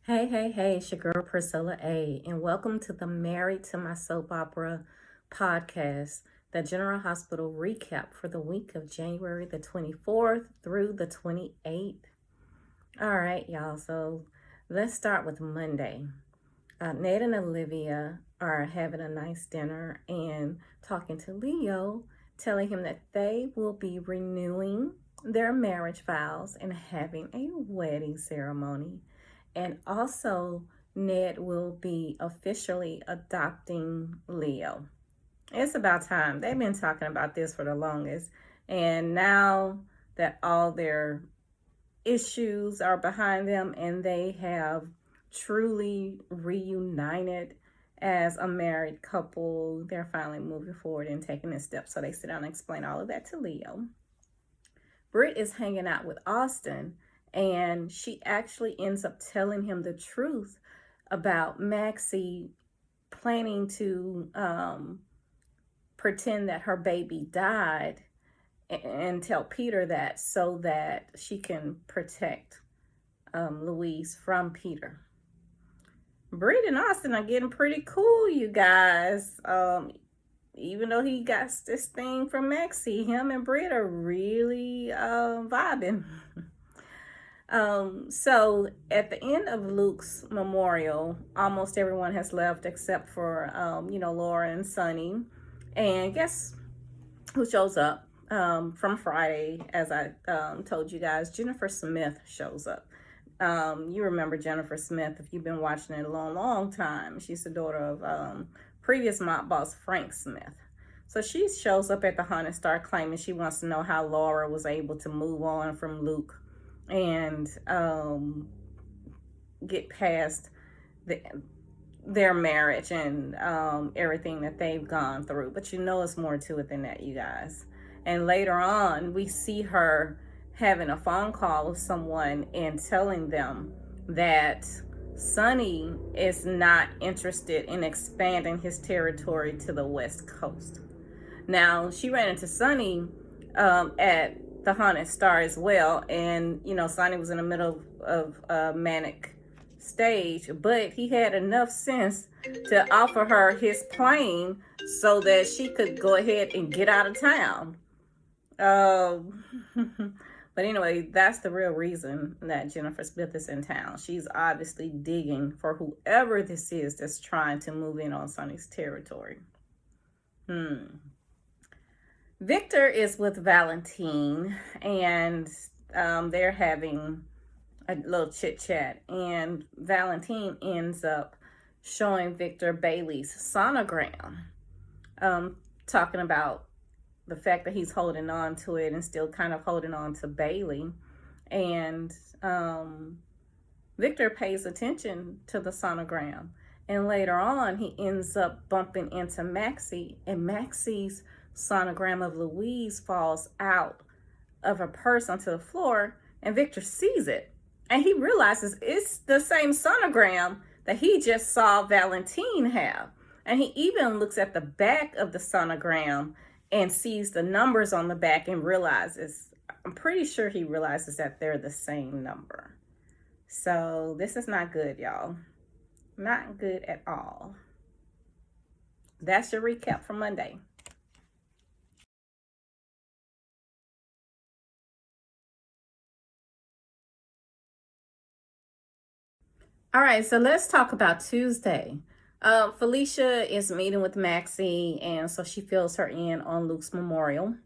Hey, hey, hey, it's your girl Priscilla A, and welcome to the Married to My Soap Opera podcast, the General Hospital recap for the week of January the 24th through the 28th. All right, y'all, so let's start with Monday. Ned and Olivia are having a nice dinner and talking to Leo, telling him that they will be renewing their marriage vows and having a wedding ceremony. And also, Ned will be officially adopting Leo. It's about time. They've been talking about this for the longest. And now that all their issues are behind them and they have truly reunited as a married couple, they're finally moving forward and taking this step. So they sit down and explain all of that to Leo. Britt is hanging out with Austin, and she actually ends up telling him the truth about Maxie planning to pretend that her baby died and tell Peter that so that she can protect Louise from Peter. Britt and Austin are getting pretty cool, you guys. Even though he got this thing from Maxie, him and Britt are really vibing. So at the end of Luke's memorial, almost everyone has left except for, Laura and Sonny. And guess who shows up from Friday? As I told you guys, Jennifer Smith shows up. You remember Jennifer Smith if you've been watching it a long, long time. She's the daughter of previous mob boss Frank Smith. So she shows up at the Haunted Star claiming she wants to know how Laura was able to move on from Luke and get past their marriage and everything that they've gone through. But it's more to it than that, you guys. And later on, we see her having a phone call with someone and telling them that Sonny is not interested in expanding his territory to the West Coast. Now, she ran into Sonny at the Haunted Star as well, and Sonny was in the middle of a manic stage, but he had enough sense to offer her his plane so that she could go ahead and get out of town. But anyway, that's the real reason that Jennifer Smith is in town. She's obviously digging for whoever this is that's trying to move in on Sonny's territory. Victor is with Valentine, and they're having a little chit chat, and Valentine ends up showing Victor Bailey's sonogram, talking about the fact that he's holding on to it and still kind of holding on to Bailey. And Victor pays attention to the sonogram, and later on he ends up bumping into Maxie, and Maxie's sonogram of Louise falls out of her purse onto the floor, and Victor sees it, and he realizes it's the same sonogram that he just saw Valentine have. And he even looks at the back of the sonogram and sees the numbers on the back and I'm pretty sure he realizes that they're the same number. So this is not good, y'all. Not good at all. That's your recap for Monday. All right, so let's talk about Tuesday. Felicia is meeting with Maxie, and so she fills her in on Luke's memorial.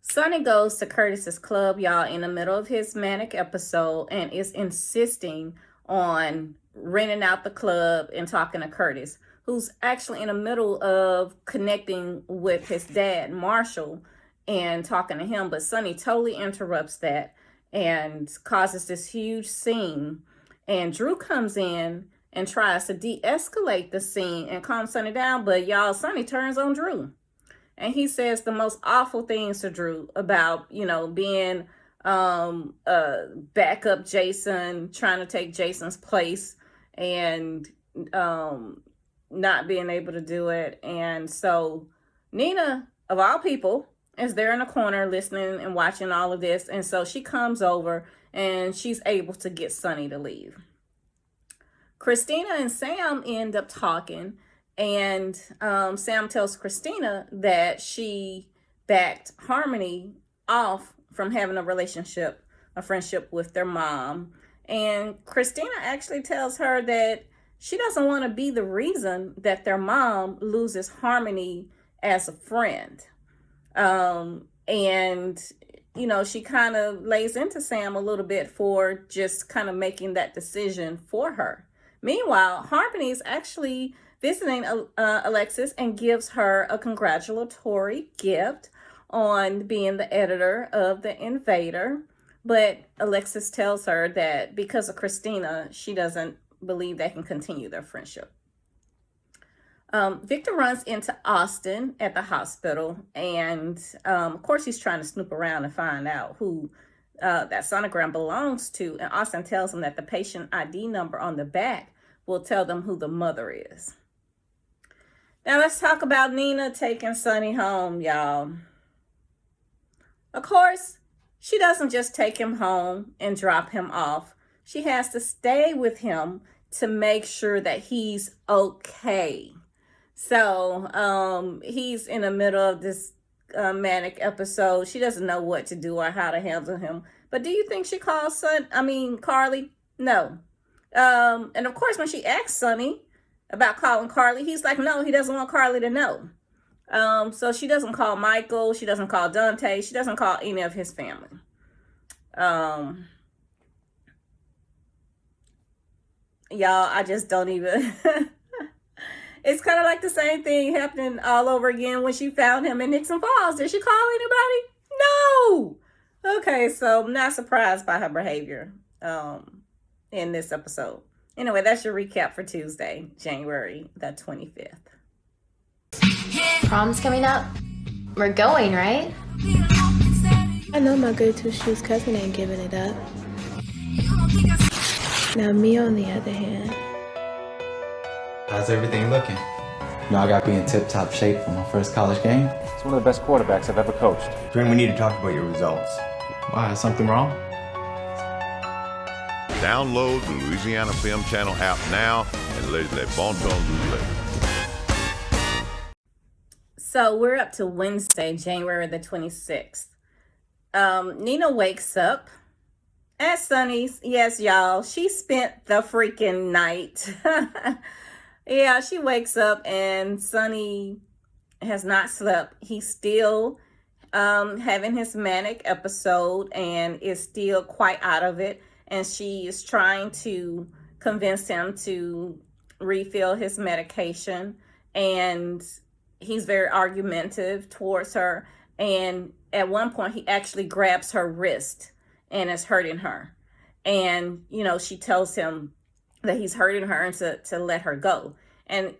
Sonny goes to Curtis's club, y'all, in the middle of his manic episode, and is insisting on renting out the club and talking to Curtis, who's actually in the middle of connecting with his dad, Marshall, and talking to him. But Sonny totally interrupts that and causes this huge scene. And Drew comes in and tries to de-escalate the scene and calm Sonny down. But y'all, Sonny turns on Drew. And he says the most awful things to Drew about, being backup Jason, trying to take Jason's place and not being able to do it. And so Nina, of all people, is there in the corner listening and watching all of this. And so she comes over and she's able to get Sonny to leave. Christina and Sam end up talking, and Sam tells Christina that she backed Harmony off from having a friendship with their mom. And Christina actually tells her that she doesn't want to be the reason that their mom loses Harmony as a friend. And she kind of lays into Sam a little bit for just kind of making that decision for her. Meanwhile, Harmony is actually visiting Alexis and gives her a congratulatory gift on being the editor of The Invader. But Alexis tells her that because of Christina, she doesn't believe they can continue their friendship. Victor runs into Austin at the hospital, and of course he's trying to snoop around and find out who that sonogram belongs to. And Austin tells him that the patient ID number on the back will tell them who the mother is. Now let's talk about Nina taking Sonny home, y'all. Of course, she doesn't just take him home and drop him off. She has to stay with him to make sure that he's okay. So he's in the middle of this manic episode. She doesn't know what to do or how to handle him. But do you think she calls Carly? No. And of course, when she asks Sonny about calling Carly, he's like, no, he doesn't want Carly to know. So she doesn't call Michael. She doesn't call Dante. She doesn't call any of his family. Y'all, I just don't even... It's kind of like the same thing happening all over again when she found him in Nixon Falls. Did she call anybody? No. Okay, so I'm not surprised by her behavior in this episode. Anyway, that's your recap for Tuesday, January the 25th. Prom's coming up. We're going, right? I know my good two-shoes cousin ain't giving it up. Now me on the other hand. How's everything looking? I got to be in tip-top shape for my first college game. He's one of the best quarterbacks I've ever coached. Dwayne, we need to talk about your results. Why, is something wrong? Download the Louisiana Film Channel app now and let bon ton du. So we're up to Wednesday, January the 26th. Nina wakes up at Sonny's. Yes, y'all, she spent the freaking night. Yeah, she wakes up and Sonny has not slept. He's still having his manic episode and is still quite out of it. And she is trying to convince him to refill his medication. And he's very argumentative towards her. And at one point, he actually grabs her wrist and is hurting her. And, she tells him that he's hurting her and to let her go. And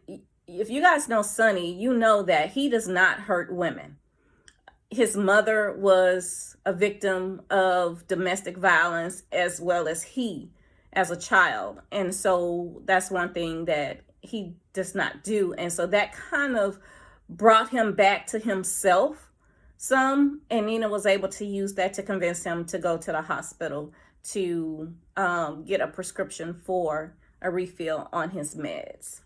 if you guys know Sonny, you know that he does not hurt women. His mother was a victim of domestic violence as well as he as a child. And so that's one thing that he does not do. And so that kind of brought him back to himself some. And Nina was able to use that to convince him to go to the hospital to get a prescription for a refill on his meds.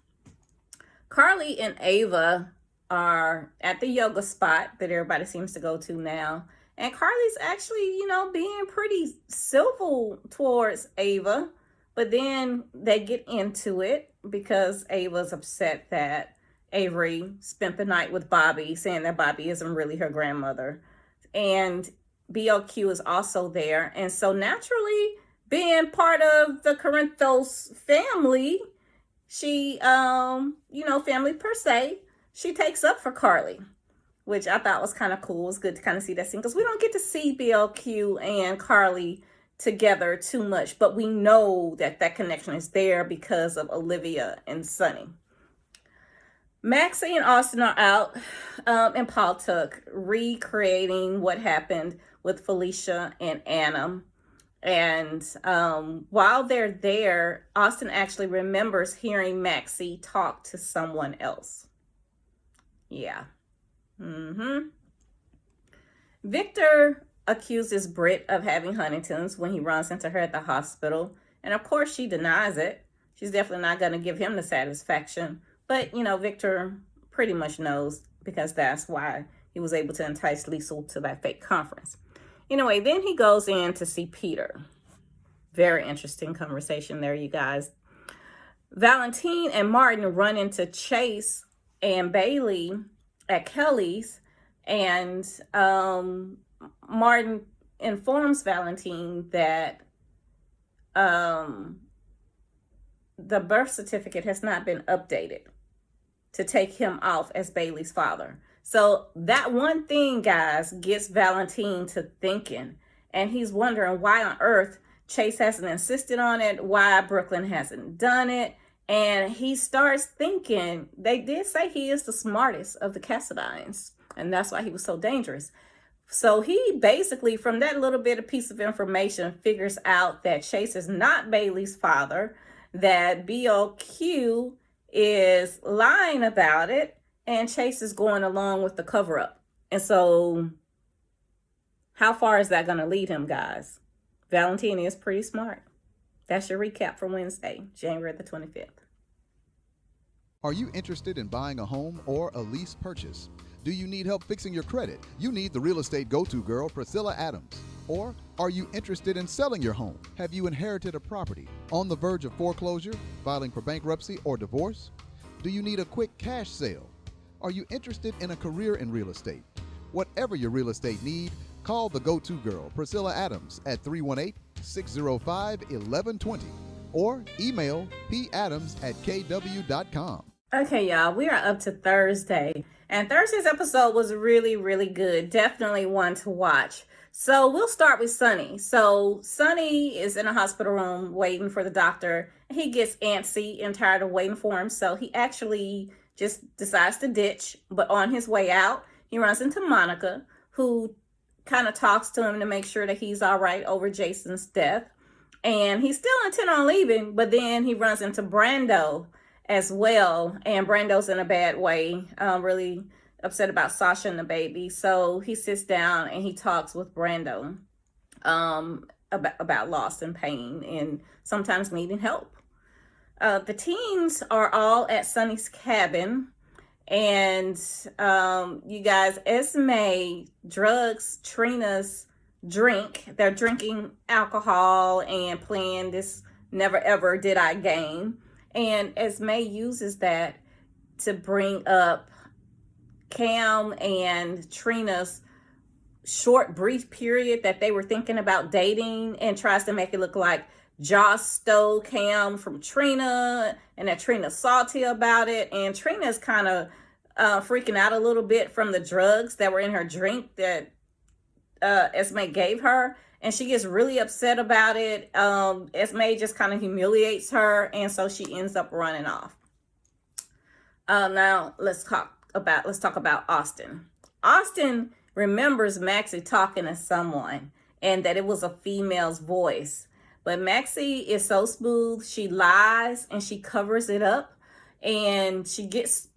Carly and Ava are at the yoga spot that everybody seems to go to now. And Carly's actually, being pretty civil towards Ava. But then they get into it because Ava's upset that Avery spent the night with Bobby, saying that Bobby isn't really her grandmother. And BLQ is also there. And so naturally, being part of the Corinthos family, she, family per se, she takes up for Carly, which I thought was kind of cool. It was good to kind of see that scene because we don't get to see BLQ and Carly together too much, but we know that connection is there because of Olivia and Sonny. Maxie and Austin are out in Pawtucket recreating what happened with Felicia and Anna. And while they're there, Austin actually remembers hearing Maxie talk to someone else. Yeah. Victor accuses Britt of having Huntington's when he runs into her at the hospital. And of course, she denies it. She's definitely not going to give him the satisfaction. But, Victor pretty much knows, because that's why he was able to entice Liesl to that fake conference. Anyway, then he goes in to see Peter. Very interesting conversation there, you guys. Valentine and Martin run into Chase and Bailey at Kelly's, and Martin informs Valentine that the birth certificate has not been updated to take him off as Bailey's father. So that one thing, guys, gets Valentine to thinking, and he's wondering why on earth Chase hasn't insisted on it, why Brooklyn hasn't done it. And he starts thinking, they did say he is the smartest of the Cassadines, and that's why he was so dangerous. So he basically, from that little bit of piece of information, figures out that Chase is not Bailey's father, that BOQ is lying about it, and Chase is going along with the cover-up. And so how far is that going to lead him, guys? Valentine is pretty smart. That's your recap for Wednesday, January the 25th. Are you interested in buying a home or a lease purchase? Do you need help fixing your credit? You need the real estate go-to girl, Priscilla Adams. Or are you interested in selling your home? Have you inherited a property on the verge of foreclosure, filing for bankruptcy or divorce? Do you need a quick cash sale? Are you interested in a career in real estate? Whatever your real estate need, call the go-to girl, Priscilla Adams, at 318-605-1120 or email padams@kw.com. Okay, y'all, we are up to Thursday, and Thursday's episode was really, really good. Definitely one to watch. So we'll start with Sonny. So Sonny is in a hospital room waiting for the doctor. He gets antsy and tired of waiting for him, so he actually just decides to ditch. But on his way out, he runs into Monica, who kind of talks to him to make sure that he's all right over Jason's death. And he's still intent on leaving, but then he runs into Brando as well. And Brando's in a bad way, really upset about Sasha and the baby. So he sits down and he talks with Brando about loss and pain and sometimes needing help. The teens are all at Sonny's cabin. And you guys, Esme drugs Trina's drink. They're drinking alcohol and playing this Never Ever Did I game. And Esme uses that to bring up Cam and Trina's short, brief period that they were thinking about dating, and tries to make it look like Joss stole Cam from Trina and that Trina's salty about it. And Trina's kind of freaking out a little bit from the drugs that were in her drink that Esme gave her. And she gets really upset about it. Esme just kind of humiliates her, and so she ends up running off. Now let's talk about Austin. Austin remembers Maxie talking to someone, and that it was a female's voice. But Maxie is so smooth; she lies and she covers it up, and she gets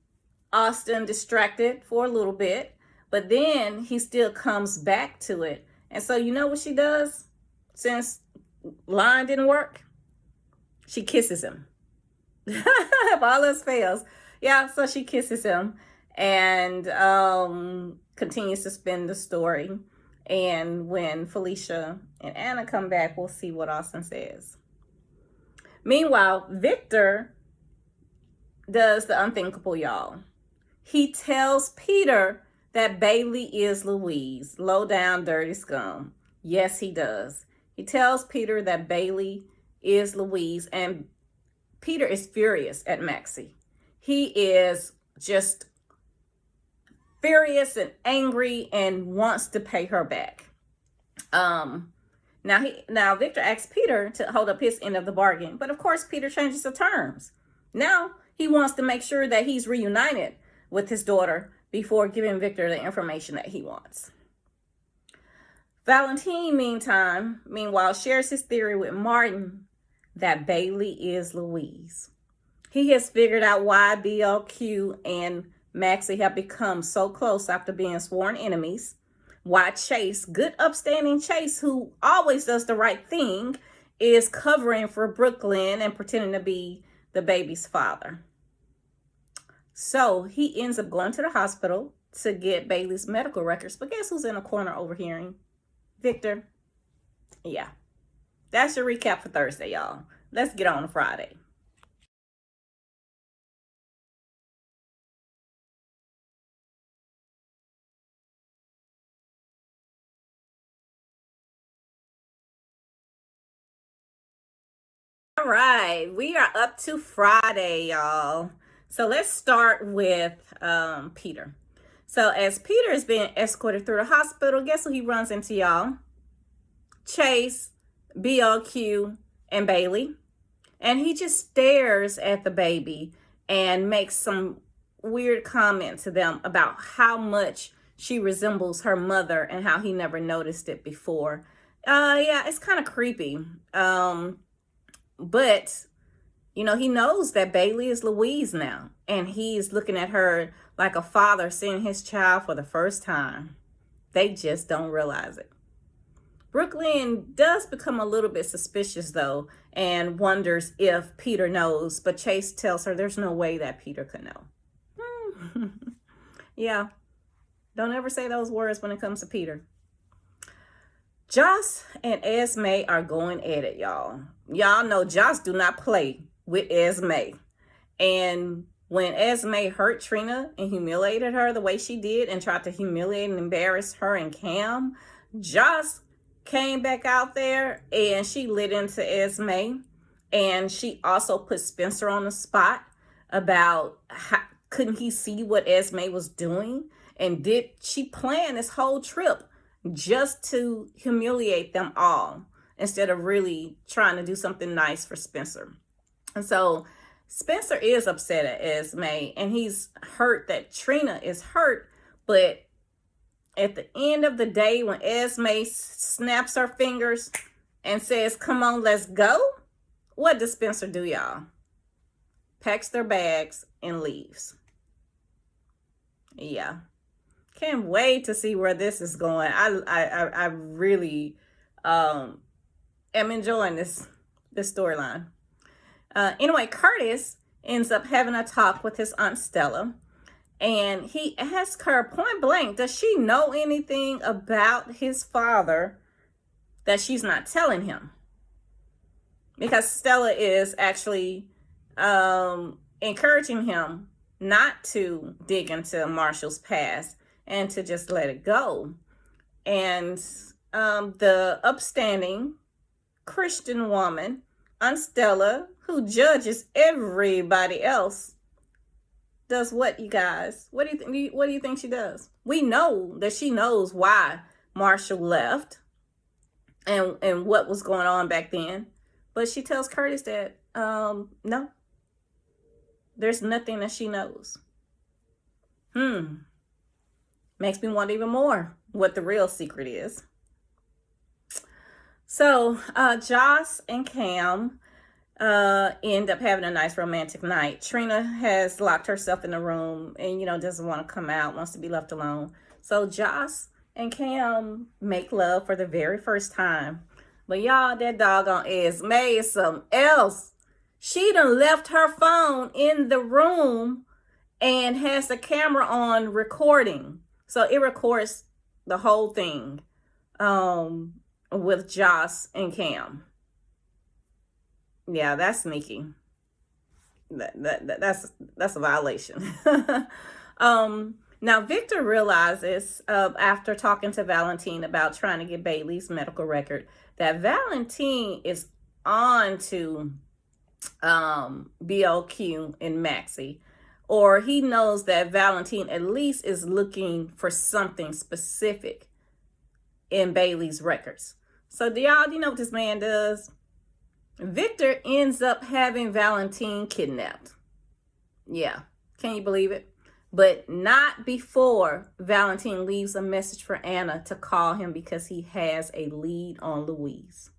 Austin distracted for a little bit. But then he still comes back to it. And so you know what she does? Since lying didn't work, she kisses him. If all else fails. Yeah, so she kisses him and continues to spin the story. And when Felicia and Anna come back, we'll see what Austin says. Meanwhile, Victor does the unthinkable, y'all. He tells Peter that Bailey is Louise. Low down, dirty scum. Yes, he does. He tells Peter that Bailey is Louise, and Peter is furious at Maxie. He is just furious and angry and wants to pay her back. Now Victor asks Peter to hold up his end of the bargain, but of course Peter changes the terms. Now he wants to make sure that he's reunited with his daughter before giving Victor the information that he wants. Valentine, meanwhile, shares his theory with Martin that Bailey is Louise. He has figured out why BLQ and Maxie have become so close after being sworn enemies. Why Chase, good upstanding Chase, who always does the right thing, is covering for Brooklyn and pretending to be the baby's father. So he ends up going to the hospital to get Bailey's medical records. But guess who's in the corner overhearing? Victor. Yeah. That's your recap for Thursday, y'all. Let's get on to Friday. All right, we are up to Friday, y'all. So let's start with Peter. So as Peter is being escorted through the hospital, guess who he runs into, y'all? Chase, BLQ, and Bailey. And he just stares at the baby and makes some weird comment to them about how much she resembles her mother and how he never noticed it before. Yeah, it's kind of creepy. But, you know, he knows that Bailey is Louise now. And he's looking at her like a father seeing his child for the first time. They just don't realize it. Brooklyn does become a little bit suspicious, though, and wonders if Peter knows. But Chase tells her there's no way that Peter could know. Yeah. Don't ever say those words when it comes to Peter. Joss and Esme are going at it, y'all. Y'all know Joss do not play with Esme. And when Esme hurt Trina and humiliated her the way she did and tried to humiliate and embarrass her and Cam, Joss came back out there and she lit into Esme. And she also put Spencer on the spot about couldn't he see what Esme was doing? And did she plan this whole trip just to humiliate them all instead of really trying to do something nice for Spencer? And so Spencer is upset at Esme, and he's hurt that Trina is hurt. But at the end of the day, when Esme snaps her fingers and says, "Come on, let's go," what does Spencer do, y'all? Packs their bags and leaves. Yeah. Can't wait to see where this is going. I really am enjoying this storyline. Anyway, Curtis ends up having a talk with his Aunt Stella, and he asks her point blank, does she know anything about his father that she's not telling him? Because Stella is actually encouraging him not to dig into Marshall's past and to just let it go. And the upstanding Christian woman, Aunt Stella, who judges everybody else, does what, you guys? What do you think she does? We know that she knows why Marshall left and what was going on back then. But she tells Curtis that no, there's nothing that she knows. Makes me want even more what the real secret is. So Joss and Cam end up having a nice romantic night. Trina has locked herself in the room and, doesn't want to come out, wants to be left alone. So Joss and Cam make love for the very first time. But y'all, that doggone Esme is something else. She done left her phone in the room and has the camera on recording. So it records the whole thing with Joss and Cam. Yeah, that's sneaky. That's a violation. Now, Victor realizes after talking to Valentine about trying to get Bailey's medical record that Valentine is on to BLQ and Maxie. Or he knows that Valentine at least is looking for something specific in Bailey's records. So do you know what this man does? Victor ends up having Valentine kidnapped. Yeah, can you believe it? But not before Valentine leaves a message for Anna to call him because he has a lead on Louise.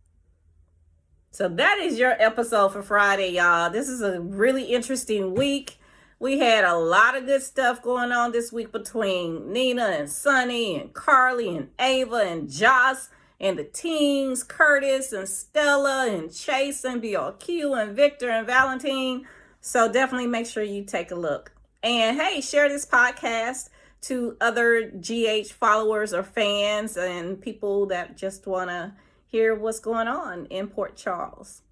So that is your episode for Friday, y'all. This is a really interesting week. We had a lot of good stuff going on this week between Nina and Sonny and Carly and Ava and Joss and the teams, Curtis and Stella and Chase and BLQ and Victor and Valentine. So definitely make sure you take a look. And hey, share this podcast to other GH followers or fans and people that just want to hear what's going on in Port Charles.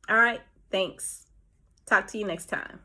All right, thanks. Talk to you next time.